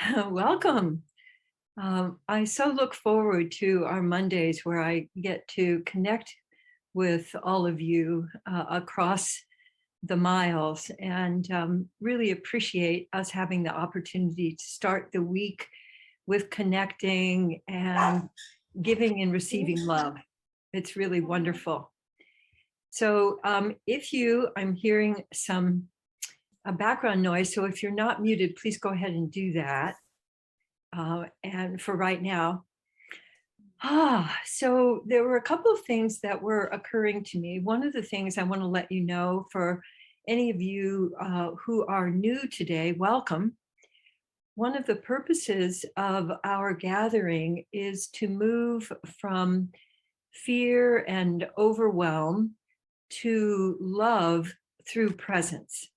Welcome. I so look forward to our Mondays where I get to connect with all of you across the miles and really appreciate us having the opportunity to start the week with connecting and giving and receiving love. It's really wonderful. So I'm hearing some background noise. So if you're not muted, please go ahead and do that. And for right now, so there were a couple of things that were occurring to me. One of the things I want to let you know for any of you who are new today, welcome. One of the purposes of our gathering is to move from fear and overwhelm to love through presence,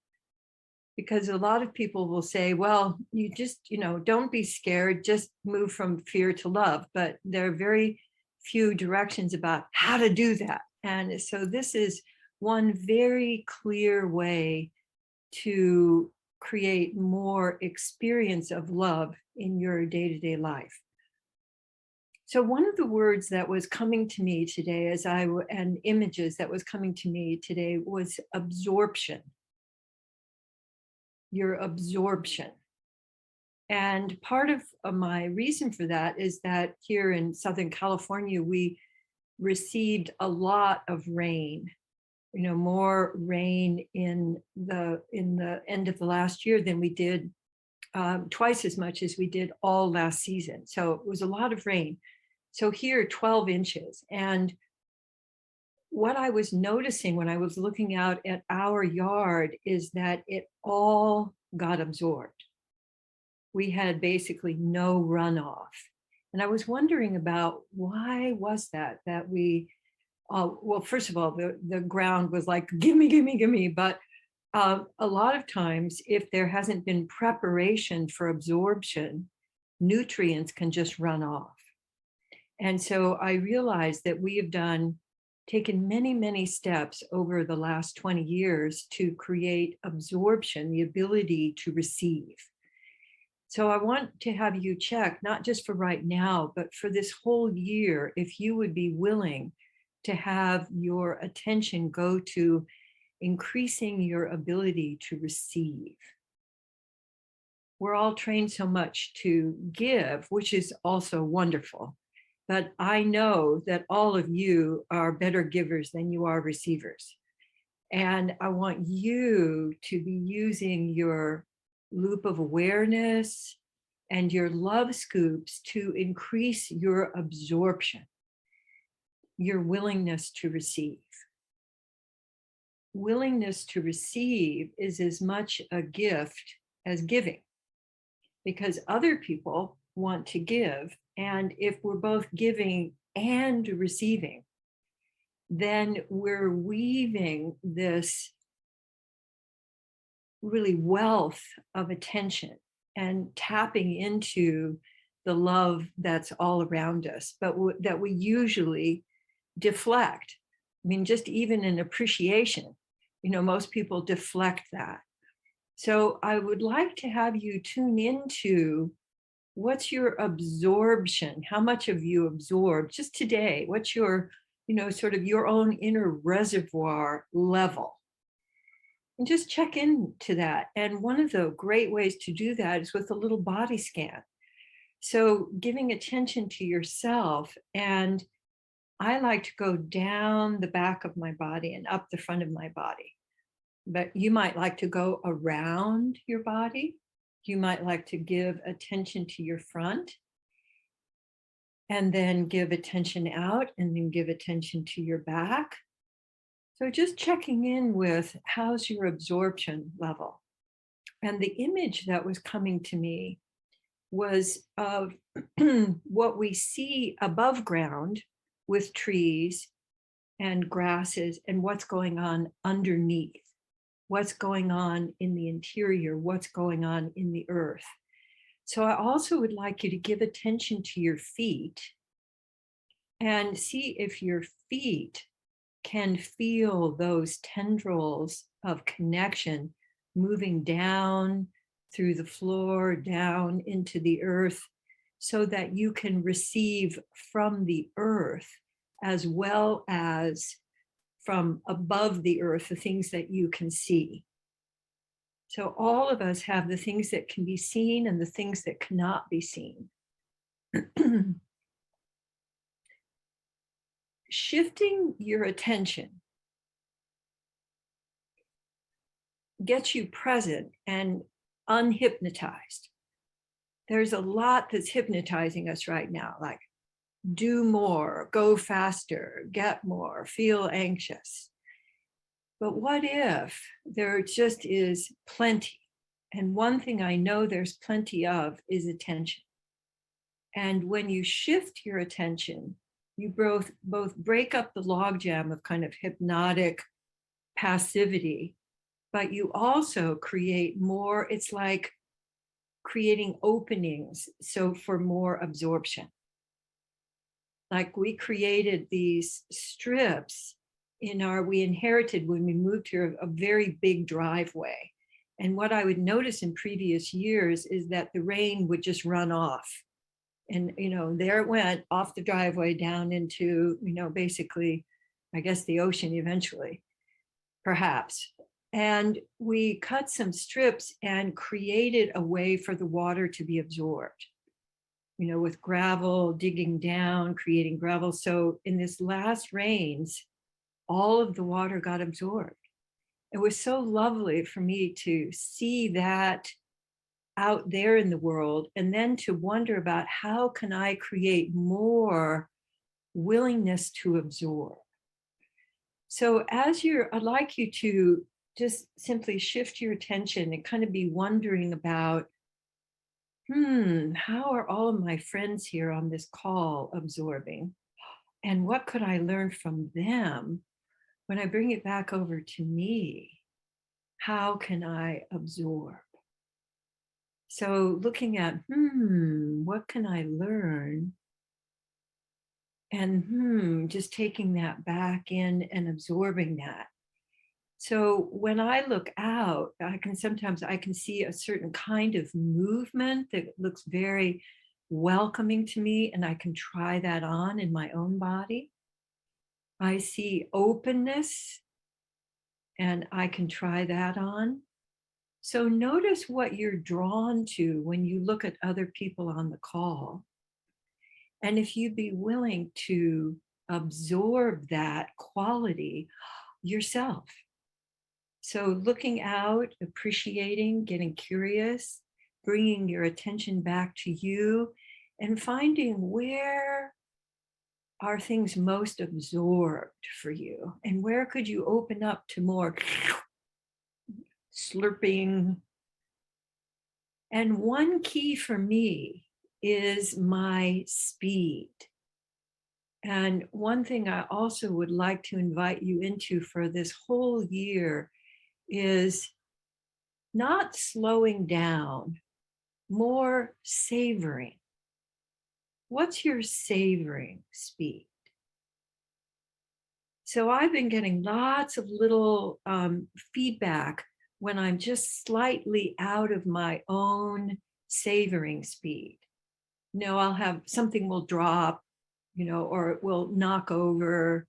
because a lot of people will say, well, you just, don't be scared, just move from fear to love. But there are very few directions about how to do that. And so this is one very clear way to create more experience of love in your day-to-day life. So one of the words that was coming to me today and images that was coming to me today was absorption. Your absorption. And part of my reason for that is that here in Southern California, we received a lot of rain, more rain in the end of the last year than we did, twice as much as we did all last season. So it was a lot of rain. So here, 12 inches. And what I was noticing when I was looking out at our yard is that it all got absorbed. We had basically no runoff. And I was wondering about why was that we, well, first of all, the ground was like, give me, give me, give me. But a lot of times, if there hasn't been preparation for absorption, nutrients can just run off. And so I realized that we have taken many, many steps over the last 20 years to create absorption, the ability to receive. So I want to have you check, not just for right now, but for this whole year, if you would be willing to have your attention go to increasing your ability to receive. We're all trained so much to give, which is also wonderful. But I know that all of you are better givers than you are receivers. And I want you to be using your loop of awareness and your love scoops to increase your absorption, your willingness to receive. Willingness to receive is as much a gift as giving, because other people want to give. And if we're both giving and receiving, then we're weaving this really wealth of attention and tapping into the love that's all around us, but that we usually deflect. I mean, just even in appreciation, most people deflect that. So I would like to have you tune into what's your absorption? How much have you absorbed just today? What's your, sort of your own inner reservoir level? And just check into that. And one of the great ways to do that is with a little body scan. So giving attention to yourself. And I like to go down the back of my body and up the front of my body. But you might like to go around your body. You might like to give attention to your front and then give attention out and then give attention to your back. So just checking in with how's your absorption level. And the image that was coming to me was of what we see above ground with trees and grasses and what's going on underneath. What's going on in the interior, what's going on in the earth. So I also would like you to give attention to your feet and see if your feet can feel those tendrils of connection moving down through the floor, down into the earth, so that you can receive from the earth as well as from above the earth, the things that you can see. So all of us have the things that can be seen and the things that cannot be seen. Shifting your attention gets you present and unhypnotized. There's a lot that's hypnotizing us right now, like do more, go faster, get more, feel anxious. But what if there just is plenty? And one thing I know there's plenty of is attention. And when you shift your attention, you both break up the logjam of kind of hypnotic passivity, but you also create more, it's like creating openings so for more absorption. Like we created these strips we inherited when we moved here a very big driveway. And what I would notice in previous years is that the rain would just run off. And, there it went off the driveway down into, basically, I guess the ocean eventually, perhaps. And we cut some strips and created a way for the water to be absorbed, with gravel, digging down, creating gravel. So in this last rains, all of the water got absorbed. It was so lovely for me to see that out there in the world, and then to wonder about how can I create more willingness to absorb. So I'd like you to just simply shift your attention and kind of be wondering about, how are all of my friends here on this call absorbing? And what could I learn from them when I bring it back over to me? How can I absorb? So looking at, what can I learn? And just taking that back in and absorbing that. So when I look out, I can see a certain kind of movement that looks very welcoming to me, and I can try that on in my own body. I see openness, and I can try that on. So notice what you're drawn to when you look at other people on the call. And if you'd be willing to absorb that quality yourself. So looking out, appreciating, getting curious, bringing your attention back to you, and finding where are things most absorbed for you, and where could you open up to more slurping. And one key for me is my speed. And one thing I also would like to invite you into for this whole year is not slowing down, more savoring. What's your savoring speed? So I've been getting lots of little feedback when I'm just slightly out of my own savoring speed. I'll have something will drop, or it will knock over.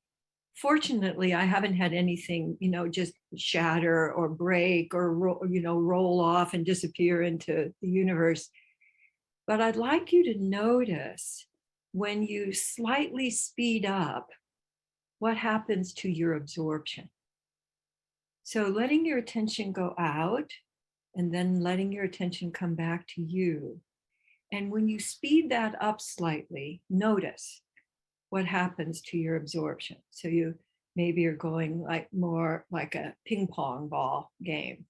Fortunately, I haven't had anything, just shatter or break or, roll off and disappear into the universe. But I'd like you to notice when you slightly speed up, what happens to your absorption. So letting your attention go out and then letting your attention come back to you. And when you speed that up slightly, notice what happens to your absorption. So you maybe are going like more like a ping pong ball game.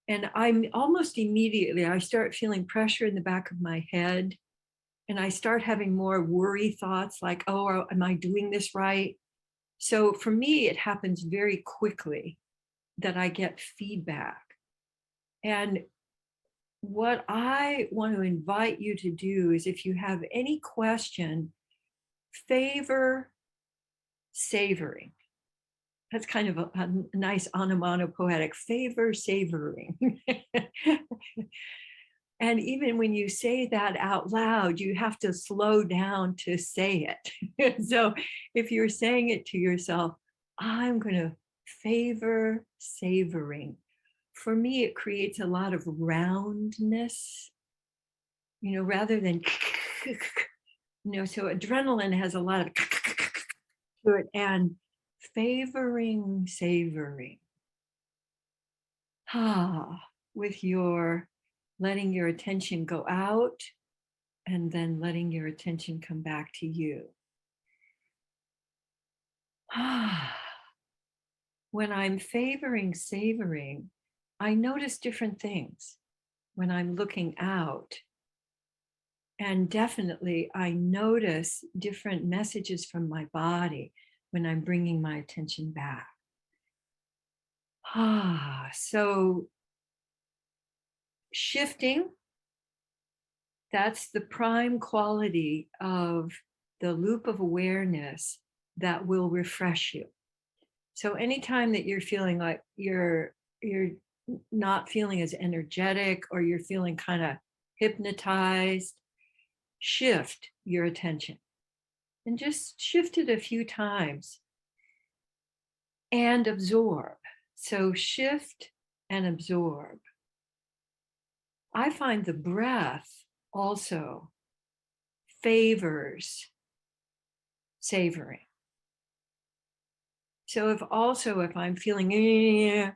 And I'm almost immediately, I start feeling pressure in the back of my head. And I start having more worry thoughts like, oh, am I doing this right? So for me, it happens very quickly that I get feedback. And what I want to invite you to do is, if you have any question, favor savoring. That's kind of a nice onomatopoetic favor, savoring. And even when you say that out loud, you have to slow down to say it. So if you're saying it to yourself, I'm going to favor savoring. For me, it creates a lot of roundness, rather than, so adrenaline has a lot of to it, and favoring savoring. With your letting your attention go out and then letting your attention come back to you. When I'm favoring savoring, I notice different things when I'm looking out. And definitely, I notice different messages from my body when I'm bringing my attention back. So shifting, that's the prime quality of the loop of awareness that will refresh you. So anytime that you're feeling like you're not feeling as energetic, or you're feeling kind of hypnotized, shift your attention and just shift it a few times and absorb. So shift and absorb. I find the breath also favors savoring. So if I'm feeling,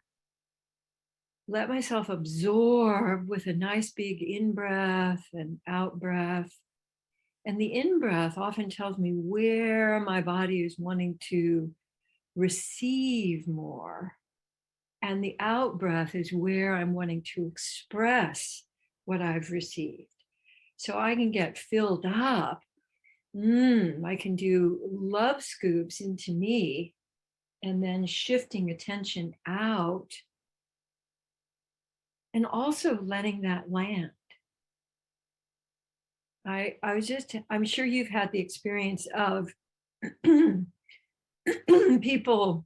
let myself absorb with a nice big in-breath and out-breath. And the in-breath often tells me where my body is wanting to receive more. And the out-breath is where I'm wanting to express what I've received. So I can get filled up. I can do love scoops into me, and then shifting attention out, and also letting that land. I'm sure you've had the experience of people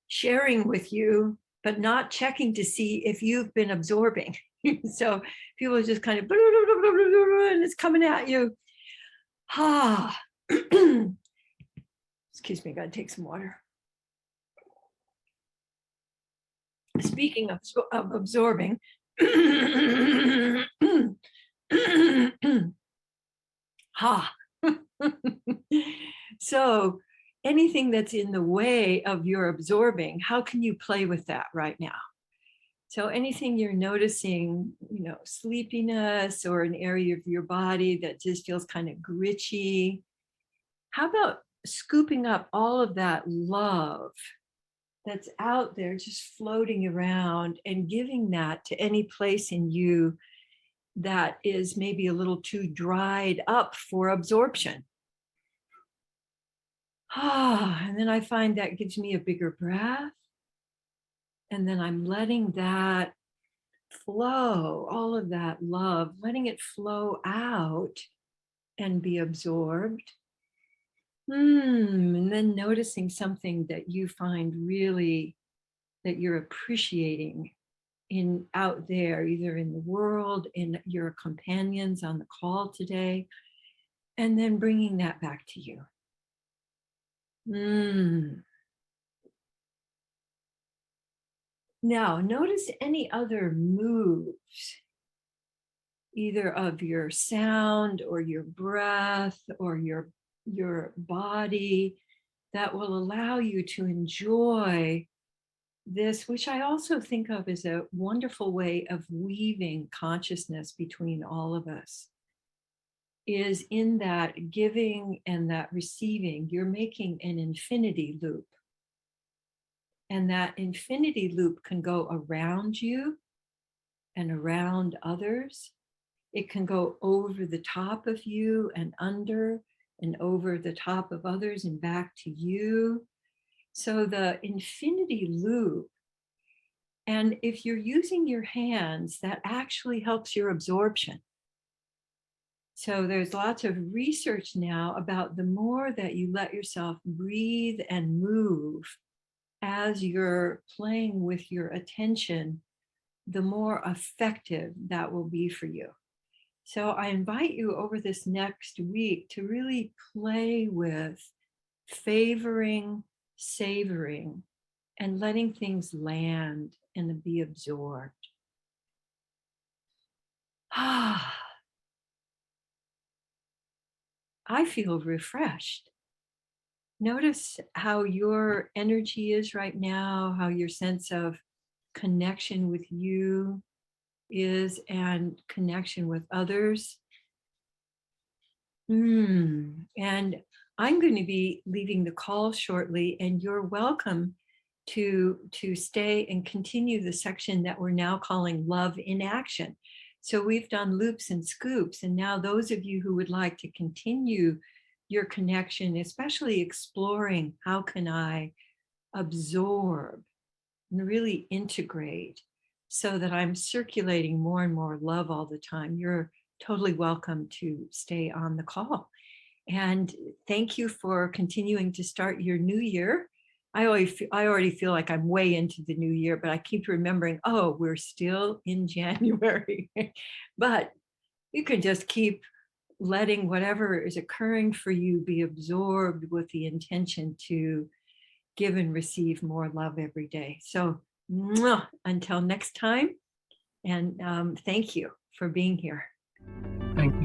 sharing with you, but not checking to see if you've been absorbing. So people are just kind of, and it's coming at you. Excuse me, gotta take some water. Speaking of absorbing, so anything that's in the way of your absorbing, how can you play with that right now? So anything you're noticing, sleepiness, or an area of your body that just feels kind of gritchy, how about scooping up all of that love that's out there just floating around, and giving that to any place in you that is maybe a little too dried up for absorption. And then I find that gives me a bigger breath. And then I'm letting that flow, all of that love, letting it flow out and be absorbed. And then noticing something that you find really, that you're appreciating out there, either in the world, in your companions on the call today, and then bringing that back to you. Now, notice any other moves, either of your sound or your breath or your body, that will allow you to enjoy this, which I also think of as a wonderful way of weaving consciousness between all of us, is in that giving and that receiving, you're making an infinity loop. And that infinity loop can go around you and around others. It can go over the top of you and under, and over the top of others and back to you. So the infinity loop, and if you're using your hands, that actually helps your absorption. So there's lots of research now about the more that you let yourself breathe and move, as you're playing with your attention, the more effective that will be for you. So I invite you over this next week to really play with favoring, savoring, and letting things land and be absorbed. Ah, I feel refreshed. Notice how your energy is right now, how your sense of connection with you and connection with others. And I'm going to be leaving the call shortly, and you're welcome to stay and continue the section that we're now calling Love in Action. So we've done loops and scoops, and now those of you who would like to continue your connection, especially exploring how can I absorb and really integrate so that I'm circulating more and more love all the time, you're totally welcome to stay on the call. And thank you for continuing to start your new year. I already feel like I'm way into the new year, but I keep remembering, oh, we're still in January. But you can just keep letting whatever is occurring for you be absorbed with the intention to give and receive more love every day. So until next time, and thank you for being here. Thank you.